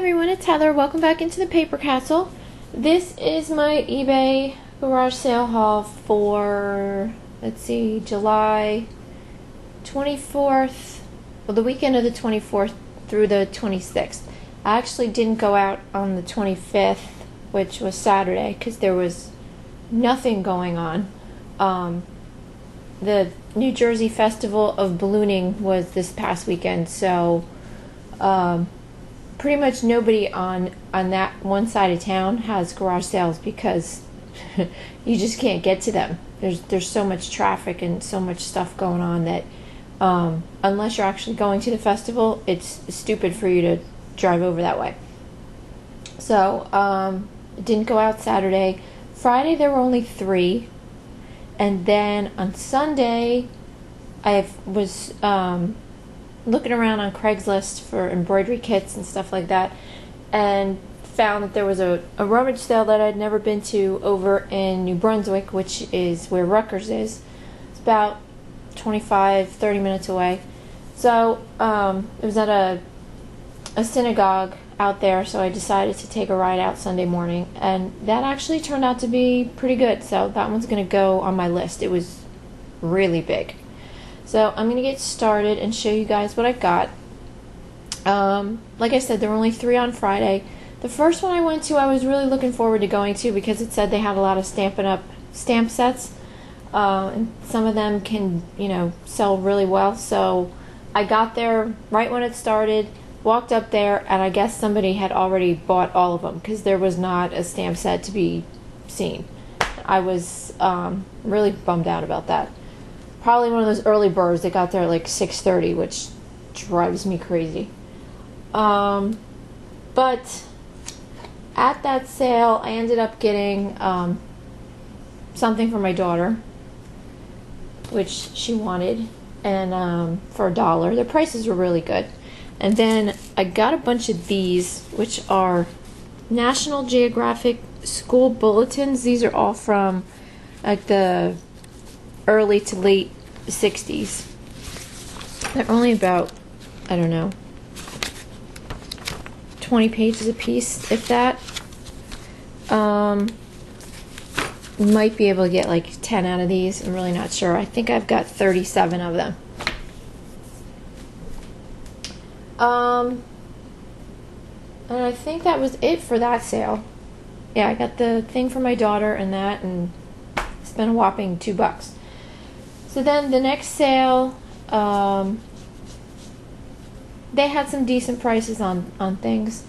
everyone, it's Heather. Welcome back into the Paper Castle. This is my eBay garage sale haul for, July 24th, well, the weekend of the 24th through the 26th. I actually didn't go out on the 25th, which was Saturday, because there was nothing going on. The New Jersey Festival of Ballooning was this past weekend, so pretty much nobody on that one side of town has garage sales because you just can't get to them. There's so much traffic and so much stuff going on that unless you're actually going to the festival, it's stupid for you to drive over that way. So didn't go out Saturday. Friday there were only 3, and then on Sunday I was looking around on Craigslist for embroidery kits and stuff like that, and found that there was a rummage sale that I'd never been to over in New Brunswick, which is where Rutgers is. It's about 25-30 minutes away. So it was at a synagogue out there, so I decided to take a ride out Sunday morning, and that actually turned out to be pretty good. So that one's going to go on my list. It was really big. So I'm going to get started and show you guys what I got. Like I said, there were only 3 on Friday. The first one I went to, I was really looking forward to going to because it said they had a lot of Stampin' Up! Stamp sets. And some of them can, sell really well. So I got there right when it started, walked up there, and I guess somebody had already bought all of them because there was not a stamp set to be seen. I was really bummed out about that. Probably one of those early birds that got there at like 6:30, which drives me crazy. But at that sale, I ended up getting something for my daughter, which she wanted, and for $1. The prices were really good. And then I got a bunch of these, which are National Geographic school bulletins. These are all from like the early to late 60s. They're only about, 20 pages a piece, if that. Might be able to get like 10 out of these. I'm really not sure. I think I've got 37 of them. And I think that was it for that sale. Yeah, I got the thing for my daughter and that, and spent a whopping $2. So then the next sale, they had some decent prices on things,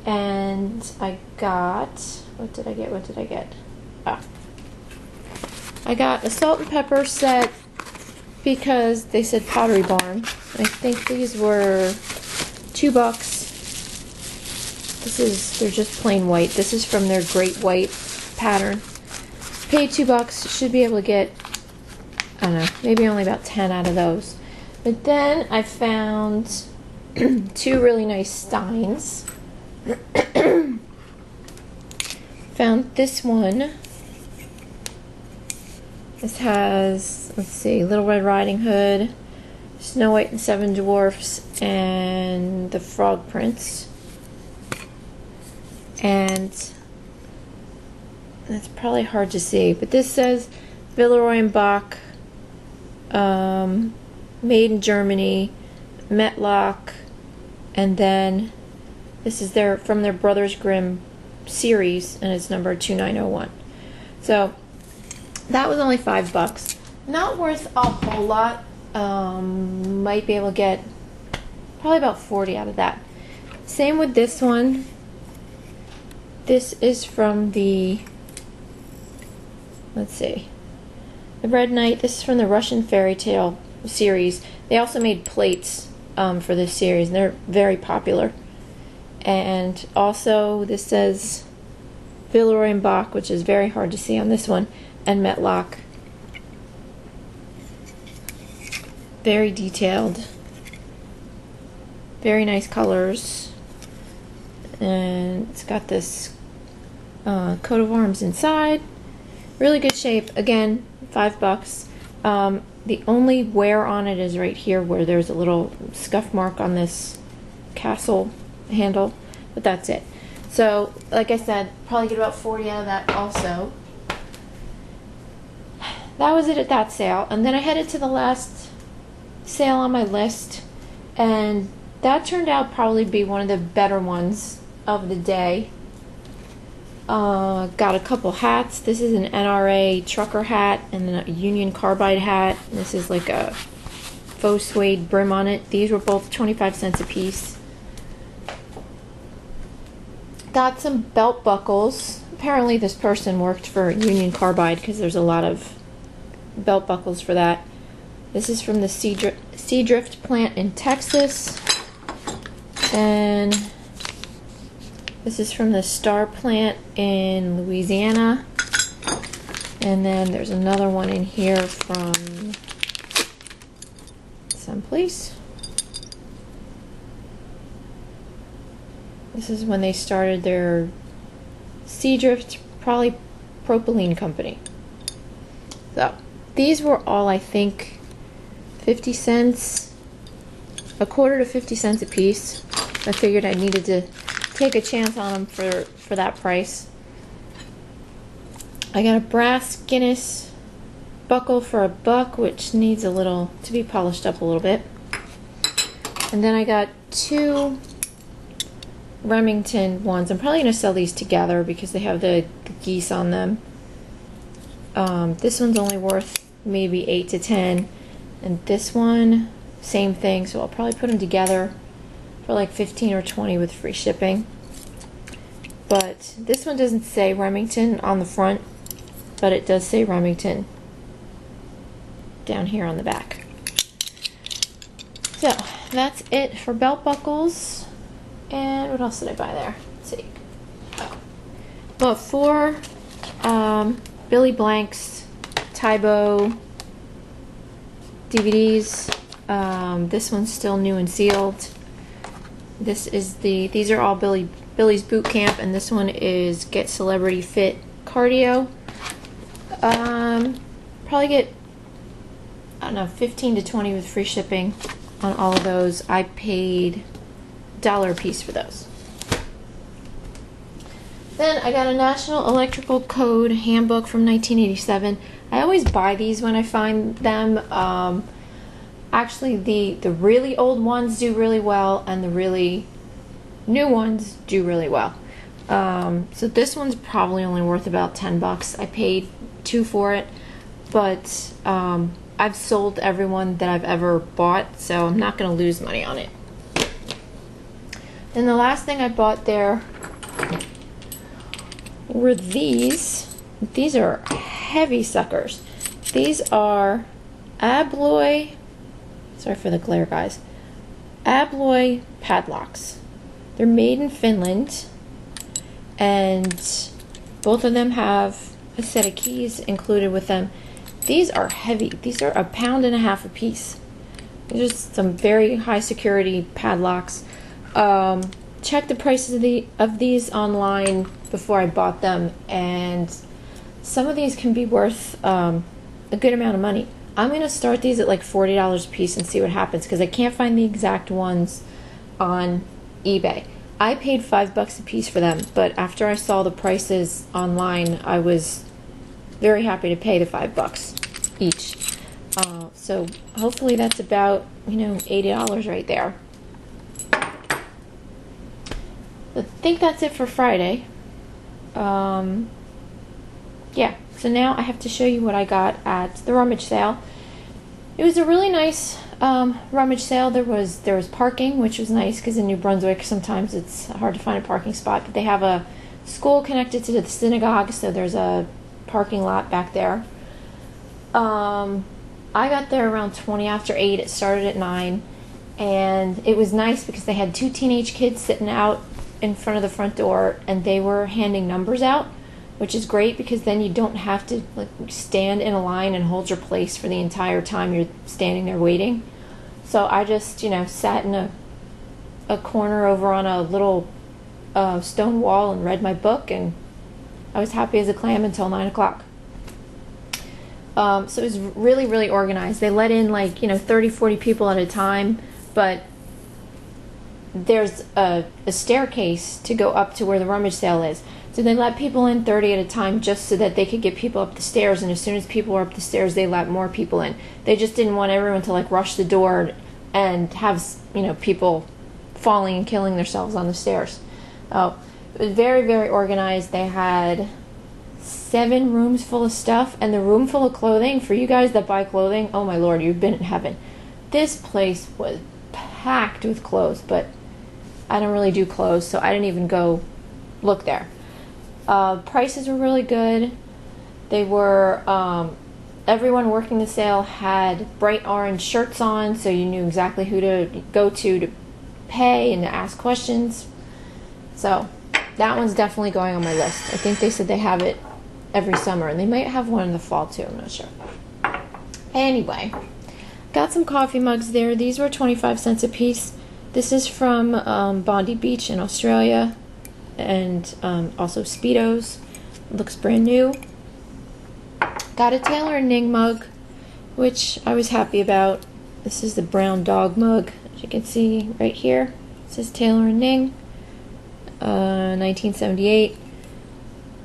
and I got, what did I get? I got a salt and pepper set because they said Pottery Barn. I think these were $2. They're just plain white. This is from their Great White pattern. Paid $2. Should be able to get, maybe only about 10 out of those. But then I found 2 really nice steins. Found this one. This has, Little Red Riding Hood, Snow White and 7 Dwarfs, and the Frog Prince. And that's probably hard to see, but this says Villeroy and Boch, made in Germany, Metlock, and then this is from their Brothers Grimm series, and it's number 2901. So that was only $5. Not worth a whole lot. Might be able to get probably about 40 out of that. Same with this one. This is from the, the Red Knight. This is from the Russian Fairy Tale series. They also made plates for this series, and they're very popular. And also this says Villeroy and Boch, which is very hard to see on this one, and Metlock. Very detailed. Very nice colors. And it's got this coat of arms inside. Really good shape. Again, $5. The only wear on it is right here where there's a little scuff mark on this castle handle. but that's it. So, like I said, probably get about 40 out of that also. That was it at that sale. And then I headed to the last sale on my list, and that turned out probably be one of the better ones of the day. Got a couple hats. This is an NRA trucker hat and then a Union Carbide hat. This is like a faux suede brim on it. These were both 25 cents a piece. Got some belt buckles. Apparently this person worked for Union Carbide because there's a lot of belt buckles for that. This is from the Seadrift plant in Texas. And this is from the Star plant in Louisiana. And then there's another one in here from someplace. This is when they started their Seadrift polypropylene company. So these were all, I think, 50 cents, a quarter to 50 cents a piece. I figured I needed to take a chance on them for that price. I got a brass Guinness buckle for $1, which needs a little to be polished up a little bit. And then I got 2 Remington ones. I'm probably going to sell these together because they have the geese on them. This one's only worth maybe 8 to 10, and this one same thing, so I'll probably put them together for like 15 or 20 with free shipping. But this one doesn't say Remington on the front, but it does say Remington down here on the back. So that's it for belt buckles. And what else did I buy there? Let's see. Bought 4 Billy Blank's Tybo DVDs. This one's still new and sealed. These are all Billy's Boot Camp, and this one is Get Celebrity Fit Cardio. Probably get, I don't know, 15 to 20 with free shipping on all of those. I paid $1 a piece for those. Then I got a National Electrical Code handbook from 1987. I always buy these when I find them. Actually, the really old ones do really well, and the really new ones do really well. So this one's probably only worth about $10. I paid $2 for it, but I've sold every one that I've ever bought, so I'm not going to lose money on it. And the last thing I bought there were these. These are heavy suckers. These are Abloy, sorry for the glare guys, Abloy padlocks. They're made in Finland, and both of them have a set of keys included with them. These are heavy. These are 1.5 pounds a piece. These are some very high security padlocks. Checked the prices of these online before I bought them, and some of these can be worth a good amount of money. I'm going to start these at like $40 a piece and see what happens, because I can't find the exact ones on eBay. I paid $5 a piece for them, but after I saw the prices online, I was very happy to pay the $5 each. So hopefully that's about, $80 right there. I think that's it for Friday. Yeah, so now I have to show you what I got at the rummage sale. It was a really nice rummage sale. There was parking, which was nice because in New Brunswick sometimes it's hard to find a parking spot, but they have a school connected to the synagogue, so there's a parking lot back there. I got there around 20 after 8. It started at 9, and it was nice because they had 2 teenage kids sitting out in front of the front door, and they were handing numbers out, which is great because then you don't have to stand in a line and hold your place for the entire time you're standing there waiting. So I just sat in a corner over on a little stone wall and read my book, and I was happy as a clam until 9 o'clock. So it was really, really organized. They let in 30, 40 people at a time, but there's a staircase to go up to where the rummage sale is. So they let people in 30 at a time just so that they could get people up the stairs, and as soon as people were up the stairs, they let more people in. They just didn't want everyone to like rush the door and have, you know, people falling and killing themselves on the stairs. Oh, it was very, very organized. They had 7 rooms full of stuff, and the room full of clothing. For you guys that buy clothing, oh my lord, you've been in heaven. This place was packed with clothes, but I don't really do clothes, so I didn't even go look there. Prices were really good. They were, everyone working the sale had bright orange shirts on, so you knew exactly who to go to pay and to ask questions. So that one's definitely going on my list. I think they said they have it every summer, and they might have one in the fall too, I'm not sure. Anyway, got some coffee mugs there. These were 25 cents a piece. This is from Bondi Beach in Australia, and also Speedos. Looks brand new. Got a Taylor & Ning mug, which I was happy about. This is the brown dog mug, as you can see right here. It says Taylor & Ning, 1978.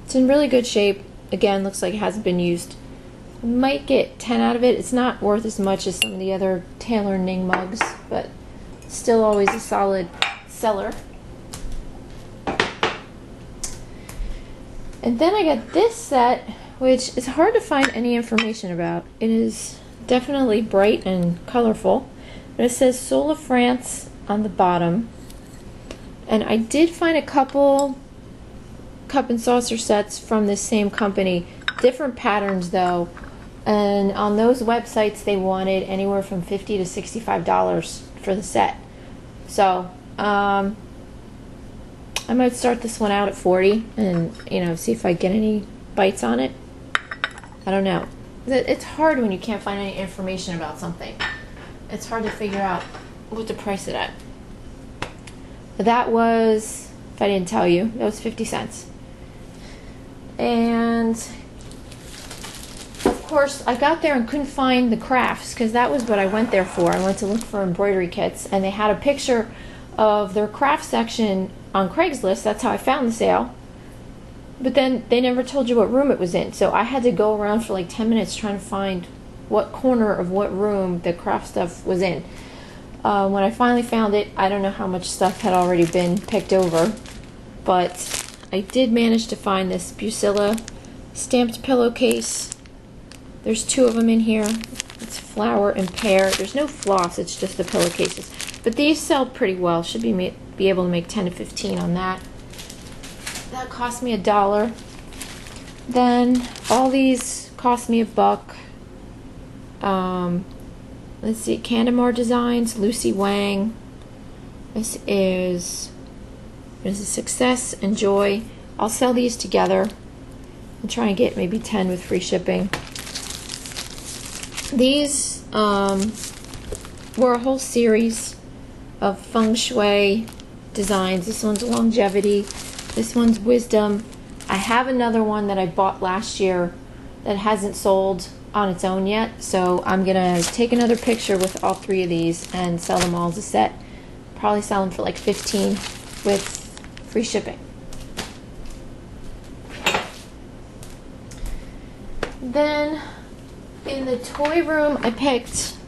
It's in really good shape. Again, looks like it hasn't been used. Might get 10 out of it. It's not worth as much as some of the other Taylor & Ning mugs, but still always a solid seller. And then I got this set, which is hard to find any information about. It is definitely bright and colorful, but it says Soul of France on the bottom. And I did find a couple cup and saucer sets from this same company, different patterns though, and on those websites they wanted anywhere from $50 to $65 for the set. So I might start this one out at 40 and, you know, see if I get any bites on it. I don't know. It's hard when you can't find any information about something. It's hard to figure out what to price it at. That was, if I didn't tell you, that was 50 cents. And of course I got there and couldn't find the crafts, because that was what I went there for. I went to look for embroidery kits, and they had a picture of their craft section on Craigslist. That's how I found the sale. But then they never told you what room it was in, so I had to go around for like 10 minutes trying to find what corner of what room the craft stuff was in. When I finally found it, I don't know how much stuff had already been picked over, but I did manage to find this Bucilla stamped pillowcase. There's 2 of them in here. It's flower and pear. There's no floss, it's just the pillowcases. But these sell pretty well. Should be able to make 10 to 15 on that. That cost me $1. Then all these cost me $1. Let's see, Candamar Designs, Lucy Wang. This is Success and Joy. I'll sell these together and try and get maybe 10 with free shipping. These were a whole series of feng shui designs. This one's longevity. This one's wisdom. I have another one that I bought last year that hasn't sold on its own yet, so I'm gonna take another picture with all 3 of these and sell them all as a set. Probably sell them for like 15 with free shipping. Then in the toy room I picked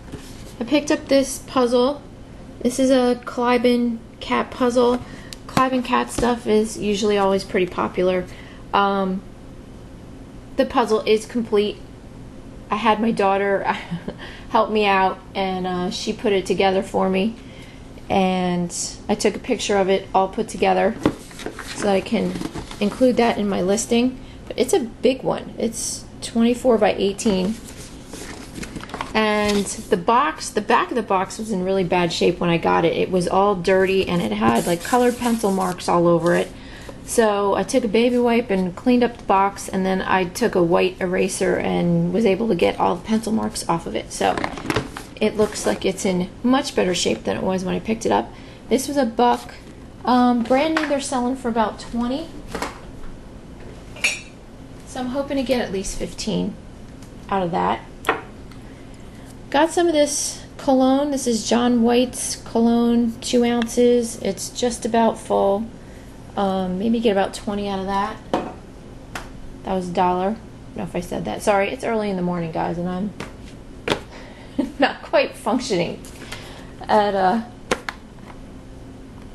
up this puzzle. This is a Cliben cat puzzle. Cliben cat stuff is usually always pretty popular. The puzzle is complete. I had my daughter help me out, and she put it together for me, and I took a picture of it all put together so I can include that in my listing. But it's a big one. It's 24 by 18. And the back of the box was in really bad shape when I got it. It was all dirty, and it had like colored pencil marks all over it. So I took a baby wipe and cleaned up the box, and then I took a white eraser and was able to get all the pencil marks off of it. So it looks like it's in much better shape than it was when I picked it up. This was $1. Brand new, they're selling for about 20. So I'm hoping to get at least 15 out of that. Got some of this cologne. This is John White's cologne, 2 ounces. It's just about full. Maybe get about 20 out of that. That was $1. I don't know if I said that. Sorry, it's early in the morning, guys, and I'm not quite functioning at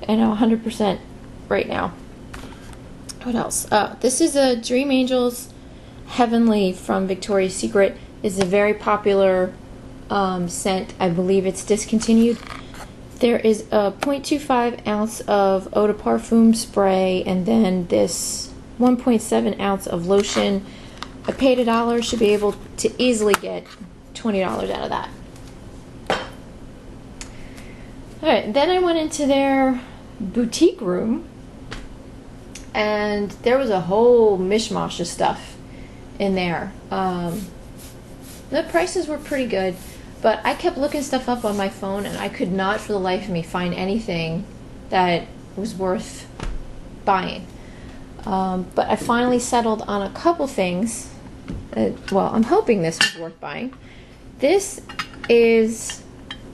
100% right now. What else? This is a Dream Angels Heavenly from Victoria's Secret. It's a very popular scent. I believe it's discontinued. There is a 0.25 ounce of eau de parfum spray, and then this 1.7 ounce of lotion. I paid $1. Should be able to easily get $20 out of that. Alright, then I went into their boutique room, and there was a whole mishmash of stuff in there. The prices were pretty good, but I kept looking stuff up on my phone, and I could not for the life of me find anything that was worth buying. But I finally settled on a couple things. Well, I'm hoping this was worth buying. This is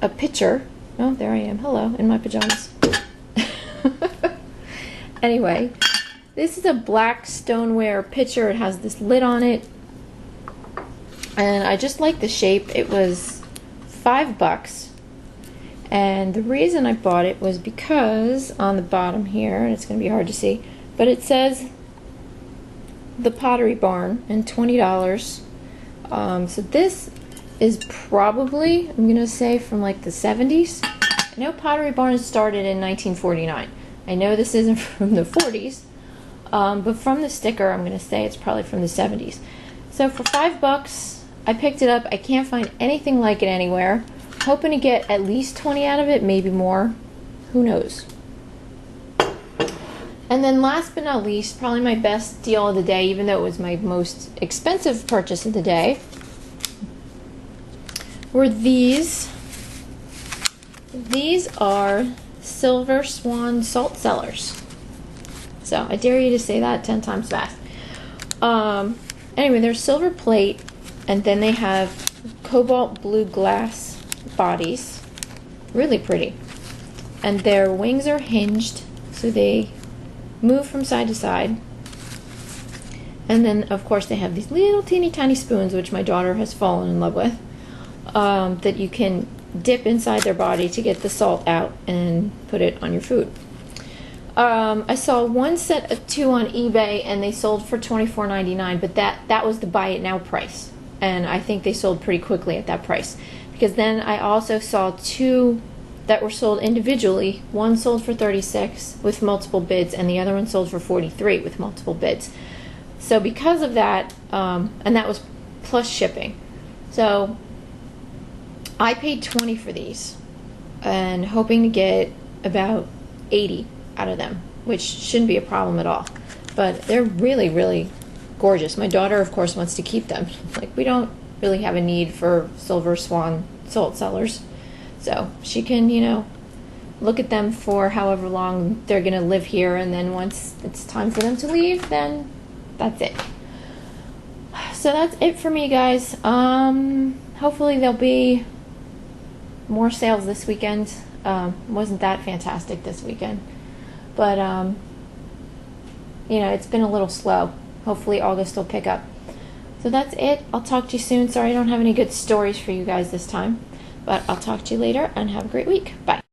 a pitcher. Oh, there I am. Hello, in my pajamas. Anyway, this is a black stoneware pitcher. It has this lid on it. And I just like the shape. It was $5. And the reason I bought it was because on the bottom here, and it's going to be hard to see, but it says the Pottery Barn and $20. So this is probably, I'm going to say, from like the 70s. I know Pottery Barn started in 1949. I know this isn't from the 40s, but from the sticker, I'm going to say it's probably from the 70s. So for $5, I picked it up. I can't find anything like it anywhere. Hoping to get at least 20 out of it, maybe more. Who knows? And then last but not least, probably my best deal of the day, even though it was my most expensive purchase of the day, were these. These are Silver Swan Salt Cellars. So I dare you to say that 10 times fast. Anyway, they're silver plate, and then they have cobalt blue glass bodies. Really pretty. And their wings are hinged, so they move from side to side. And then, of course, they have these little teeny tiny spoons, which my daughter has fallen in love with, that you can dip inside their body to get the salt out and put it on your food. I saw one set of 2 on eBay, and they sold for $24.99, but that was the buy it now price. And I think they sold pretty quickly at that price. Because then I also saw 2 that were sold individually. One sold for $36 with multiple bids, and the other one sold for $43 with multiple bids. So because of that, and that was plus shipping. So I paid $20 for these, and hoping to get about $80 out of them, which shouldn't be a problem at all. But they're really, really gorgeous. My daughter, of course, wants to keep them. Like, we don't really have a need for Silver Swan salt cellars. So she can, look at them for however long they're going to live here, and then once it's time for them to leave, then that's it. So that's it for me, guys. Hopefully there'll be more sales this weekend. Wasn't that fantastic this weekend, but it's been a little slow. Hopefully August will pick up. So that's it. I'll talk to you soon. Sorry I don't have any good stories for you guys this time, but I'll talk to you later, and have a great week. Bye.